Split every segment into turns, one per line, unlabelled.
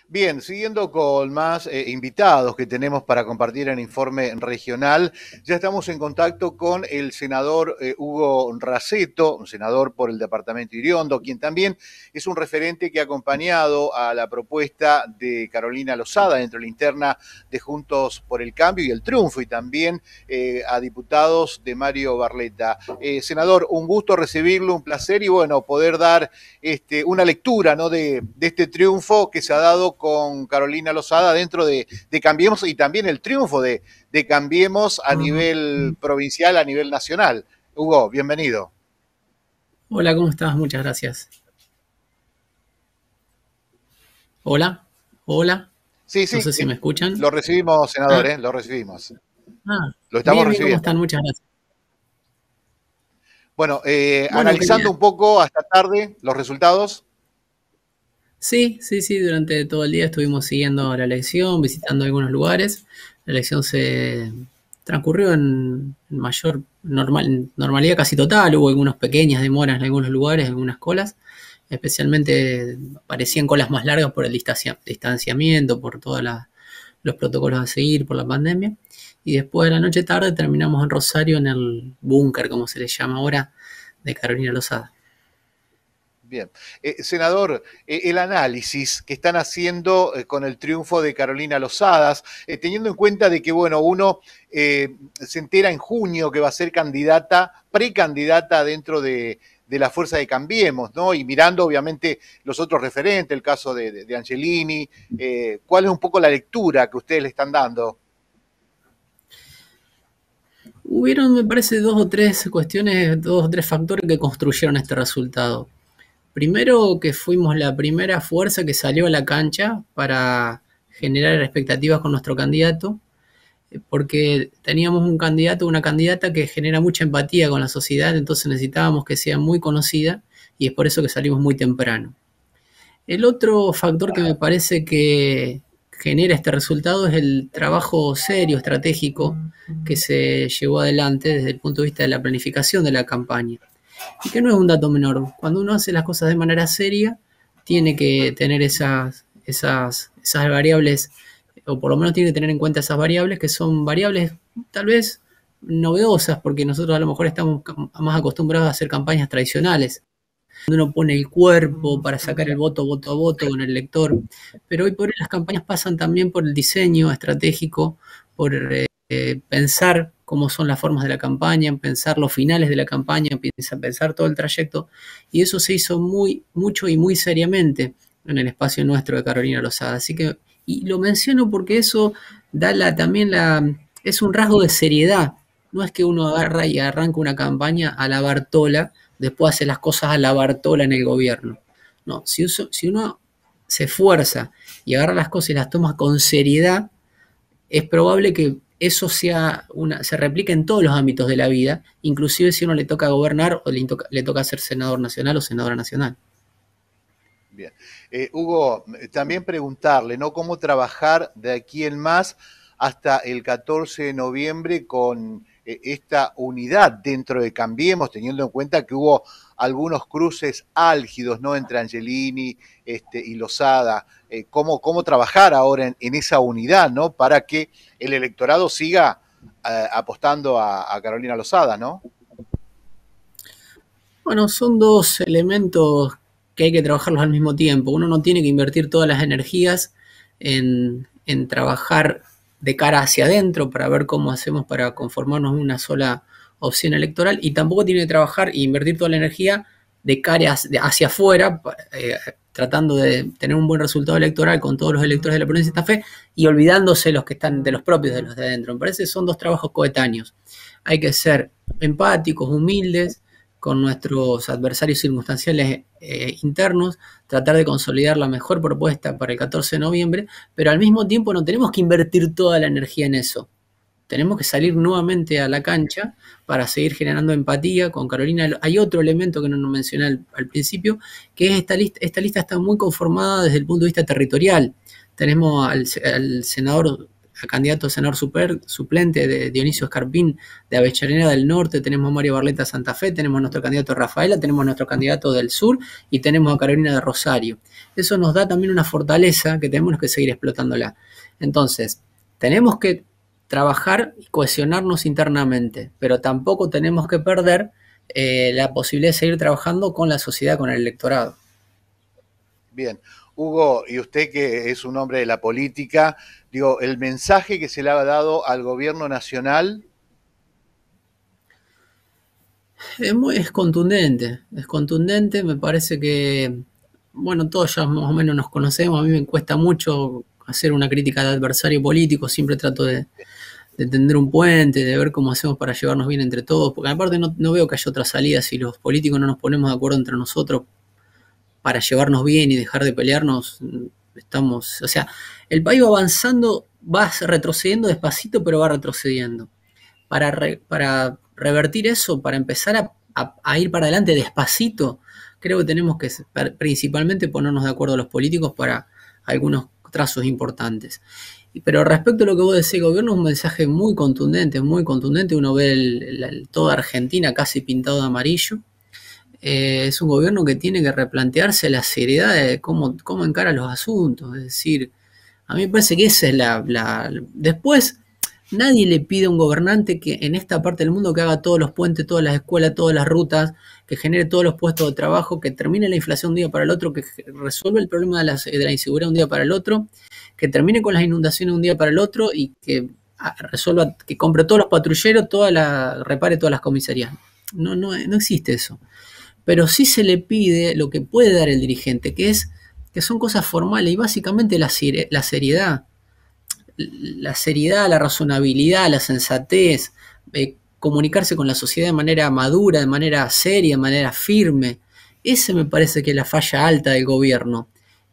Bien, siguiendo con más invitados que tenemos para compartir en Informe Regional, ya estamos en contacto con el senador Hugo Raceto, un senador por el departamento Iriondo, quien también es un referente que ha acompañado a la propuesta de Carolina Lozada dentro de la interna de Juntos por el Cambio y el Triunfo, y también a diputados de Mario Barletta. Senador, un gusto recibirlo, un placer y bueno, poder dar una lectura, ¿no?, de este triunfo que se ha dado con Carolina Lozada dentro de Cambiemos y también el triunfo de Cambiemos a nivel provincial, a nivel nacional. Hugo, bienvenido.
Hola, ¿cómo estás? Muchas gracias. Hola, hola.
Sí,
No
sí,
sé si me escuchan.
lo recibimos, senador,
Ah,
lo recibimos.
ah,
Lo estamos
bien, bien, ¿cómo
recibiendo.
están? Muchas gracias.
Bueno,
Bueno,
analizando un poco hasta tarde los resultados.
sí, durante todo el día estuvimos siguiendo la elección, visitando algunos lugares. La elección se transcurrió en mayor normalidad casi total. Hubo algunas pequeñas demoras en algunos lugares, algunas colas. Especialmente parecían colas más largas por el distanciamiento, por todos los protocolos a seguir, por la pandemia. Y después de la noche tarde terminamos en Rosario, en el búnker, como se le llama ahora, de Carolina Lozada.
Bien. Senador, el análisis que están haciendo con el triunfo de Carolina Lozadas, teniendo en cuenta de que, bueno, uno se entera en junio que va a ser candidata, precandidata dentro de la fuerza de Cambiemos, ¿no? Y mirando, obviamente, los otros referentes, el caso de Angelini, ¿cuál es un poco la lectura que ustedes le están dando?
Hubieron, me parece, dos o tres cuestiones, dos o tres factores que construyeron este resultado. Primero, que fuimos la primera fuerza que salió a la cancha para generar expectativas con nuestro candidato, porque teníamos un candidato, una candidata que genera mucha empatía con la sociedad, entonces necesitábamos que sea muy conocida y es por eso que salimos muy temprano. El otro factor que me parece que genera este resultado es el trabajo serio, estratégico, que se llevó adelante desde el punto de vista de la planificación de la campaña. Y que no es un dato menor. Cuando uno hace las cosas de manera seria, tiene que tener esas variables, o por lo menos tiene que tener en cuenta esas variables, que son variables tal vez novedosas, porque nosotros a lo mejor estamos más acostumbrados a hacer campañas tradicionales, donde uno pone el cuerpo para sacar el voto a voto con el lector. Pero hoy por hoy las campañas pasan también por el diseño estratégico, por pensar cómo son las formas de la campaña, pensar los finales de la campaña, pensar todo el trayecto. Y eso se hizo mucho y muy seriamente en el espacio nuestro de Carolina Lozada. Así que, y lo menciono porque eso también es un rasgo de seriedad. No es que uno agarra y arranca una campaña a la Bartola, después hace las cosas a la Bartola en el gobierno. No, si uno se esfuerza y agarra las cosas y las toma con seriedad, es probable que eso se replique en todos los ámbitos de la vida, inclusive si uno le toca gobernar o le toca ser senador nacional o senadora nacional.
Bien. Hugo, también preguntarle, ¿no? ¿Cómo trabajar de aquí en más hasta el 14 de noviembre con esta unidad dentro de Cambiemos, teniendo en cuenta que hubo algunos cruces álgidos, ¿no? Entre Angelini y Lozada. ¿Cómo trabajar ahora en esa unidad, ¿no? Para que el electorado siga apostando a Carolina Lozada, ¿no?
Bueno, son dos elementos que hay que trabajarlos al mismo tiempo. Uno no tiene que invertir todas las energías en trabajar de cara hacia adentro para ver cómo hacemos para conformarnos una sola opción electoral y tampoco tiene que trabajar e invertir toda la energía de cara hacia afuera, tratando de tener un buen resultado electoral con todos los electores de la provincia de Santa Fe y olvidándose los que están de los propios de los de adentro. Me parece que son dos trabajos coetáneos. Hay que ser empáticos, humildes, con nuestros adversarios circunstanciales internos, tratar de consolidar la mejor propuesta para el 14 de noviembre, pero al mismo tiempo no tenemos que invertir toda la energía en eso. Tenemos que salir nuevamente a la cancha para seguir generando empatía con Carolina. Hay otro elemento que no nos mencioné al principio, que es esta lista está muy conformada desde el punto de vista territorial. Tenemos al senador a candidato a senador suplente de Dionisio Escarpín de Avellaneda del Norte, tenemos a Mario Barletta Santa Fe, tenemos a nuestro candidato Rafaela, tenemos a nuestro candidato del Sur y tenemos a Carolina de Rosario. Eso nos da también una fortaleza que tenemos que seguir explotándola. Entonces, tenemos que trabajar y cohesionarnos internamente, pero tampoco tenemos que perder la posibilidad de seguir trabajando con la sociedad, con el electorado.
Bien. Hugo, y usted que es un hombre de la política, digo, el mensaje que se le ha dado al gobierno nacional.
Es contundente, me parece que, bueno, todos ya más o menos nos conocemos, a mí me cuesta mucho hacer una crítica al adversario político, siempre trato de tender un puente, de ver cómo hacemos para llevarnos bien entre todos, porque aparte no veo que haya otra salida si los políticos no nos ponemos de acuerdo entre nosotros para llevarnos bien y dejar de pelearnos. Estamos, o sea, el país va avanzando, va retrocediendo despacito, pero va retrocediendo. Para revertir eso, para empezar a ir para adelante despacito, creo que tenemos que principalmente ponernos de acuerdo los políticos para algunos trazos importantes. Pero respecto a lo que vos decís, gobierno, es un mensaje muy contundente, muy contundente. Uno ve toda Argentina casi pintado de amarillo. Es un gobierno que tiene que replantearse la seriedad de cómo encara los asuntos. Es decir, a mí me parece que esa es Después, nadie le pide a un gobernante que en esta parte del mundo que haga todos los puentes, todas las escuelas, todas las rutas, que genere todos los puestos de trabajo, que termine la inflación de un día para el otro, que resuelva el problema de la inseguridad de un día para el otro, que termine con las inundaciones de un día para el otro y que resuelva, que compre todos los patrulleros, repare todas las comisarías. No existe eso. Pero sí se le pide lo que puede dar el dirigente, que son cosas formales y básicamente la seriedad. La seriedad, la razonabilidad, la sensatez, comunicarse con la sociedad de manera madura, de manera seria, de manera firme. Ese me parece que es la falla alta del gobierno,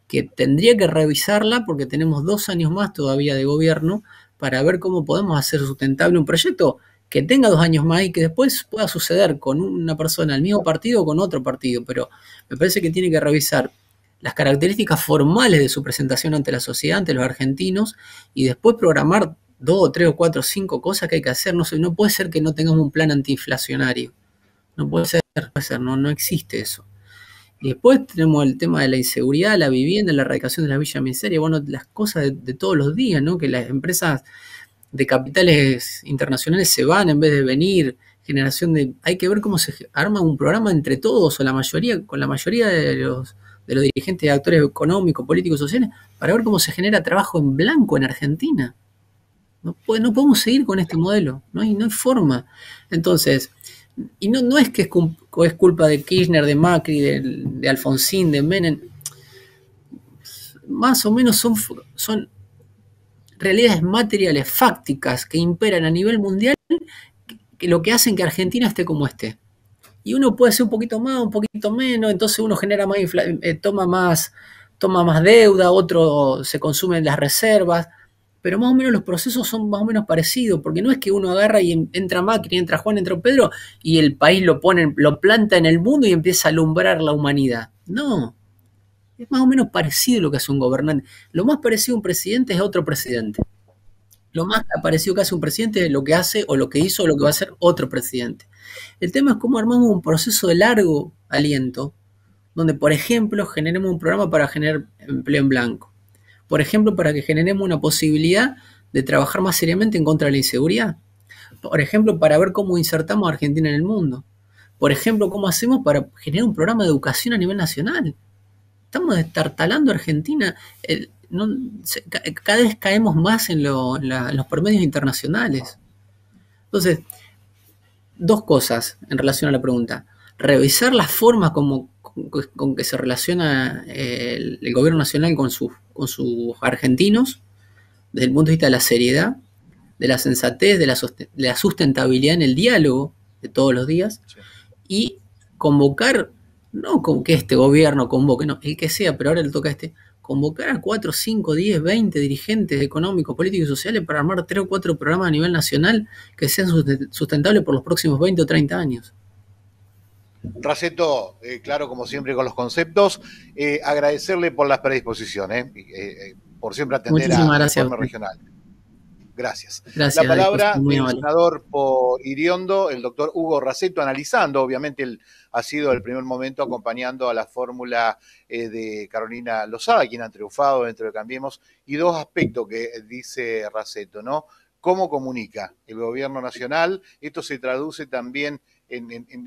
que tendría que revisarla porque tenemos 2 años más todavía de gobierno para ver cómo podemos hacer sustentable un proyecto que tenga 2 años más y que después pueda suceder con una persona del mismo partido o con otro partido, pero me parece que tiene que revisar las características formales de su presentación ante la sociedad, ante los argentinos, y después programar 2, 3, 4, 5 cosas que hay que hacer. No puede ser que no tengamos un plan antiinflacionario. No puede ser, no existe eso. Y después tenemos el tema de la inseguridad, la vivienda, la erradicación de la villa miseria, bueno, las cosas de todos los días, ¿no? Que las empresas de capitales internacionales se van en vez de venir, hay que ver cómo se arma un programa entre todos o con la mayoría de los dirigentes y actores económicos, políticos, sociales, para ver cómo se genera trabajo en blanco en Argentina. No podemos seguir con este modelo, no hay forma. Entonces, y no es que es culpa de Kirchner, de Macri, de Alfonsín, de Menem, más o menos son realidades materiales, fácticas, que imperan a nivel mundial, que lo que hacen que Argentina esté como esté. Y uno puede ser un poquito más, un poquito menos, entonces uno genera más, toma más deuda, otro se consumen las reservas, pero más o menos los procesos son más o menos parecidos, porque no es que uno agarra y entra Macri, entra Juan, entra Pedro, y el país lo planta en el mundo y empieza a alumbrar la humanidad. No, es más o menos parecido lo que hace un gobernante. Lo más parecido a un presidente es a otro presidente. Lo más parecido que hace un presidente es lo que hace o lo que hizo o lo que va a hacer otro presidente. El tema es cómo armamos un proceso de largo aliento, donde, por ejemplo, generemos un programa para generar empleo en blanco. Por ejemplo, para que generemos una posibilidad de trabajar más seriamente en contra de la inseguridad. Por ejemplo, para ver cómo insertamos a Argentina en el mundo. Por ejemplo, cómo hacemos para generar un programa de educación a nivel nacional. Estamos destartalando a Argentina. Cada vez caemos más en los promedios internacionales. Entonces, 2 cosas en relación a la pregunta. Revisar la forma con que se relaciona el gobierno nacional con sus argentinos, desde el punto de vista de la seriedad, de la sensatez, de la sustentabilidad en el diálogo de todos los días, sí. Y convocar, no con que este gobierno convoque, no, el que sea, pero ahora le toca a convocar a 4, 5, 10, 20 dirigentes económicos, políticos y sociales para armar 3 o 4 programas a nivel nacional que sean sustentables por los próximos 20 o 30 años.
Raceto, claro, como siempre con los conceptos, agradecerle por las predisposiciones, por siempre atender a la informe regional. Gracias. La
Gracias, a
palabra
muy
del
amable.
senador por Iriondo, el doctor Hugo Raceto, analizando, obviamente él ha sido el primer momento acompañando a la fórmula de Carolina Lozada, quien ha triunfado dentro de Cambiemos, y dos aspectos que dice Raceto, ¿no? ¿Cómo comunica el gobierno nacional? Esto se traduce también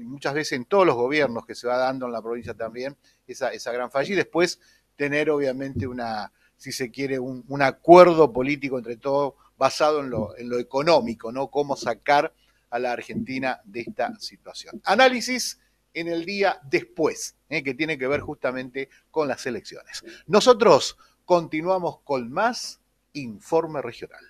muchas veces en todos los gobiernos que se va dando en la provincia también, esa gran falla, y después tener obviamente si se quiere, un acuerdo político entre todos basado en lo económico, ¿no? Cómo sacar a la Argentina de esta situación. Análisis en el día después, que tiene que ver justamente con las elecciones. Nosotros continuamos con más Informe Regional.